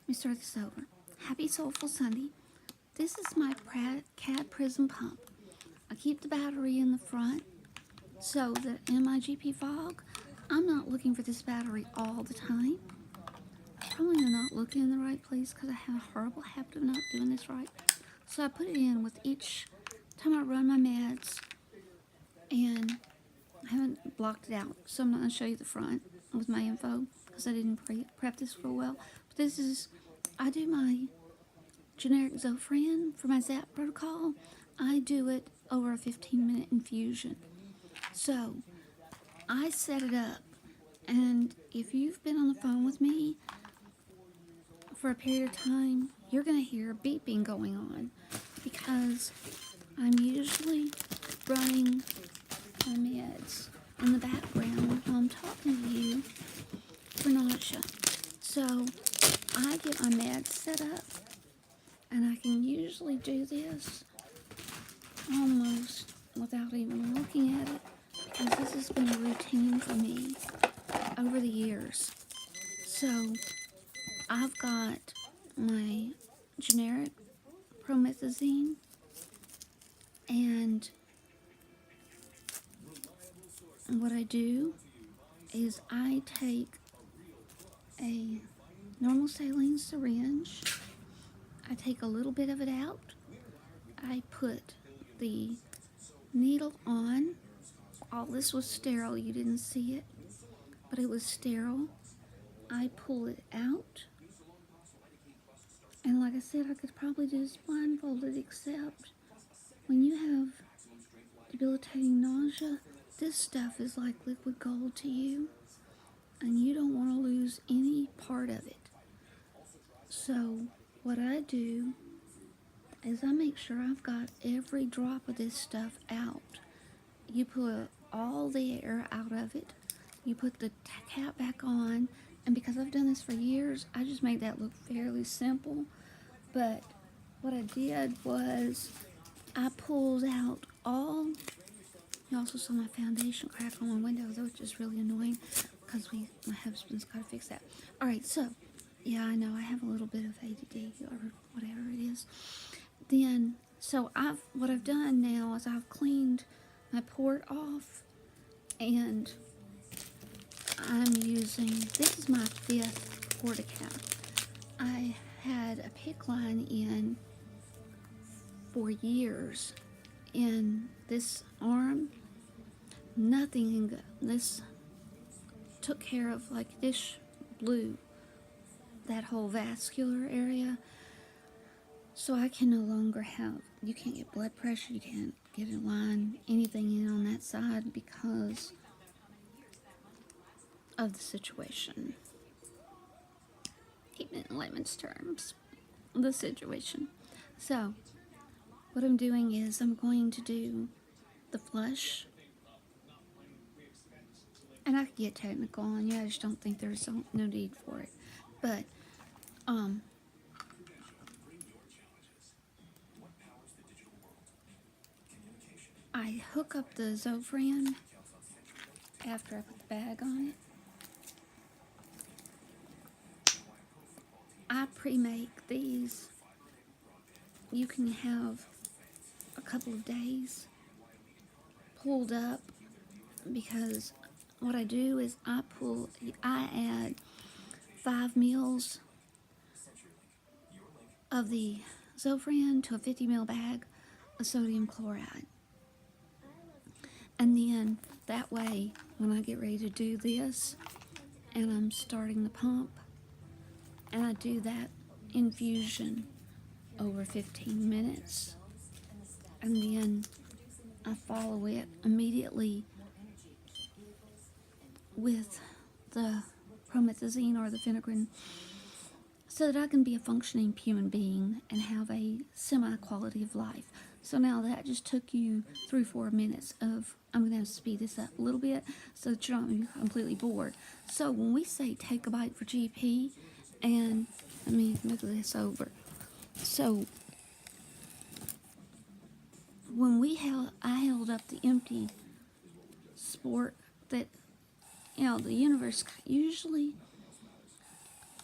me start this over. Happy Soulful Sunday. This is my CAD Prism pump. I keep the battery in the front so that in my GP fog, I'm not looking for this battery all the time. Probably not looking in the right place because I have a horrible habit of not doing this right. So I put it in with each time I run my meds, and I haven't blocked it out, so I'm not going to show you the front with my info because I didn't prep this real well. But this is, I do my generic Zofran for my ZAP protocol. I do it over a 15-minute infusion. So I set it up, and if you've been on the phone with me for a period of time, you're going to hear beeping going on because I'm usually running my meds in the background while I'm talking to you for nausea. So I get my meds set up, and I can usually do this almost without even looking at it because this has been a routine for me over the years. So I've got my generic promethazine, and what I do is I take a normal saline syringe, I take a little bit of it out, I put the needle on. All this was sterile, you didn't see it, but it was sterile. I pull it out, and like I said, I could probably do this blindfolded, except when you have debilitating nausea, this stuff is like liquid gold to you, and you don't want to lose any part of it. So what I do is I make sure I've got every drop of this stuff out. You put all the air out of it, you put the cap back on, and because I've done this for years, I just made that look fairly simple. But what I did was I pulled out all. You also saw my foundation crack on my window, though, which is really annoying because my husband's got to fix that. All right, so yeah, I know I have a little bit of ADD or whatever it is. Then, so what I've done now is I've cleaned my port off, and I'm using, this is my 5th porta-cap. I had a PICC line in for years in this arm. Nothing can go. This took care of, like, this blue, that whole vascular area. So I can no longer have, you can't get blood pressure, you can't get a line, anything in on that side because of the situation. Keep it in layman's terms, the situation. So what I'm doing is I'm going to do the flush, and I could get technical on you, I just don't think there's no need for it. But I hook up the Zofran after I put the bag on it. I pre-make these. You can have a couple of days pulled up, because what I do is I add 5 mils of the Zofran to a 50 ml bag of sodium chloride. And then that way, when I get ready to do this and I'm starting the pump, and I do that infusion over 15 minutes, and then I follow it immediately with the promethazine or the phenergan, so that I can be a functioning human being and have a semi-quality of life. So now that just took you 3-4 minutes of, I'm going to have to speed this up a little bit so that you're not completely bored. So when we say take a bite for GP, and let me move this over. So when I held up the empty sport that, the universe usually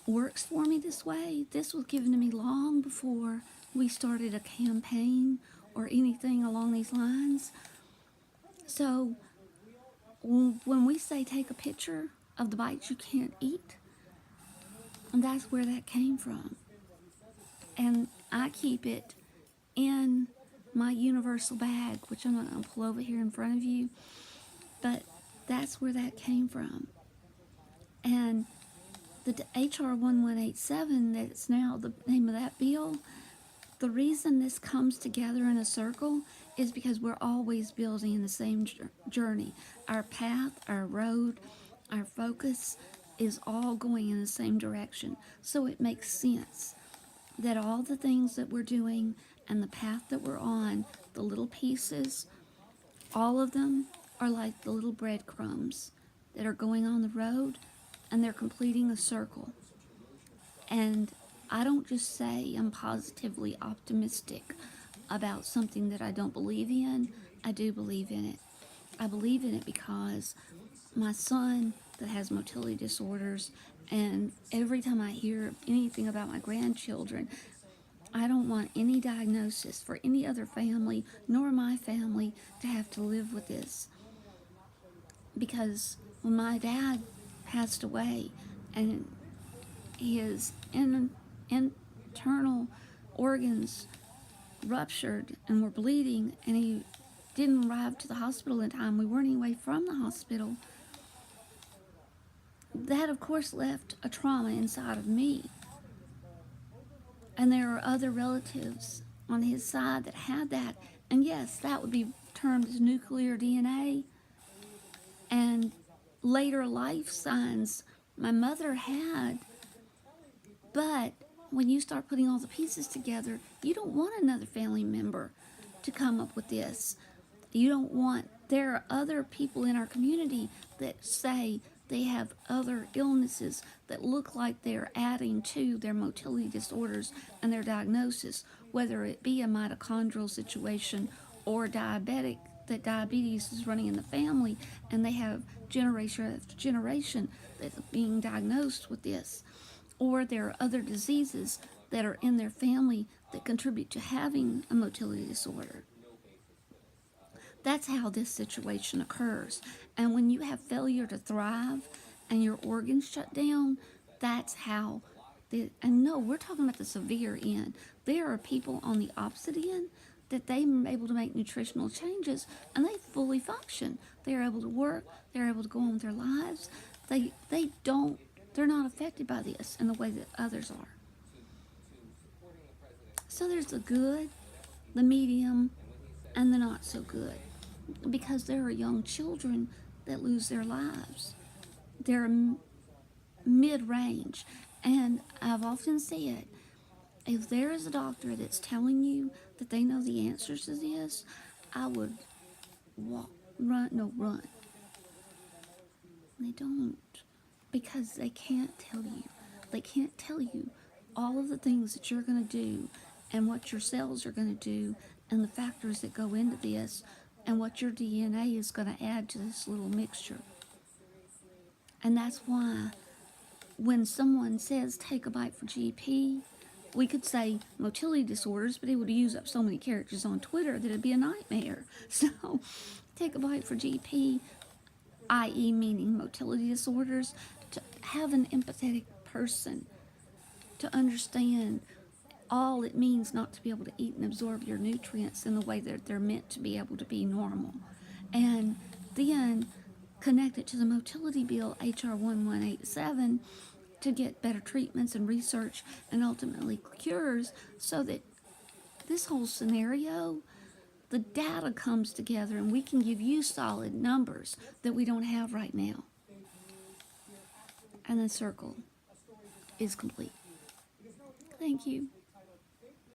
works for me this way. This was given to me long before we started a campaign or anything along these lines. So when we say take a picture of the bites you can't eat, that's where that came from. And I keep it in my universal bag, which I'm not going to pull over here in front of you, but that's where that came from. And the HR 1187, that's now the name of that bill, the reason this comes together in a circle is because we're always building in the same journey. Our path, our road, our focus is all going in the same direction. So it makes sense that all the things that we're doing and the path that we're on, the little pieces, all of them are like the little breadcrumbs that are going on the road, and they're completing a circle. And I don't just say I'm positively optimistic about something that I don't believe in. I do believe in it. I believe in it because my son that has motility disorders, and every time I hear anything about my grandchildren, I don't want any diagnosis for any other family, nor my family, to have to live with this. Because when my dad passed away and his internal organs ruptured and were bleeding, and he didn't arrive to the hospital in time, we weren't away from the hospital, that of course left a trauma inside of me. And there are other relatives on his side that had that, and yes, that would be termed as nuclear DNA. And later life signs my mother had. But when you start putting all the pieces together, you don't want another family member to come up with this. You don't want, there are other people in our community that say they have other illnesses that look like they're adding to their motility disorders and their diagnosis, whether it be a mitochondrial situation or diabetic, that diabetes is running in the family, and they have generation after generation that's being diagnosed with this. Or there are other diseases that are in their family that contribute to having a motility disorder. That's how this situation occurs. And when you have failure to thrive and your organs shut down, that's how, and no, we're talking about the severe end. There are people on the opposite end that they're able to make nutritional changes and they fully function. They're able to work, they're able to go on with their lives. They're not affected by this in the way that others are. So there's the good, the medium, and the not so good. Because there are young children that lose their lives. They're mid-range. And I've often said, if there is a doctor that's telling you that they know the answers to this, I would run. They don't. Because they can't tell you. They can't tell you all of the things that you're going to do and what your cells are going to do and the factors that go into this and what your DNA is going to add to this little mixture. And that's why when someone says take a bite for GP, we could say motility disorders, but it would use up so many characters on Twitter that it'd be a nightmare. So take a bite for GP, i.e. meaning motility disorders, to have an empathetic person to understand all it means not to be able to eat and absorb your nutrients in the way that they're meant to be able to be normal. And then connect it to the motility bill, HR 1187, to get better treatments and research and ultimately cures, so that this whole scenario, the data comes together and we can give you solid numbers that we don't have right now. And the circle is complete. Thank you.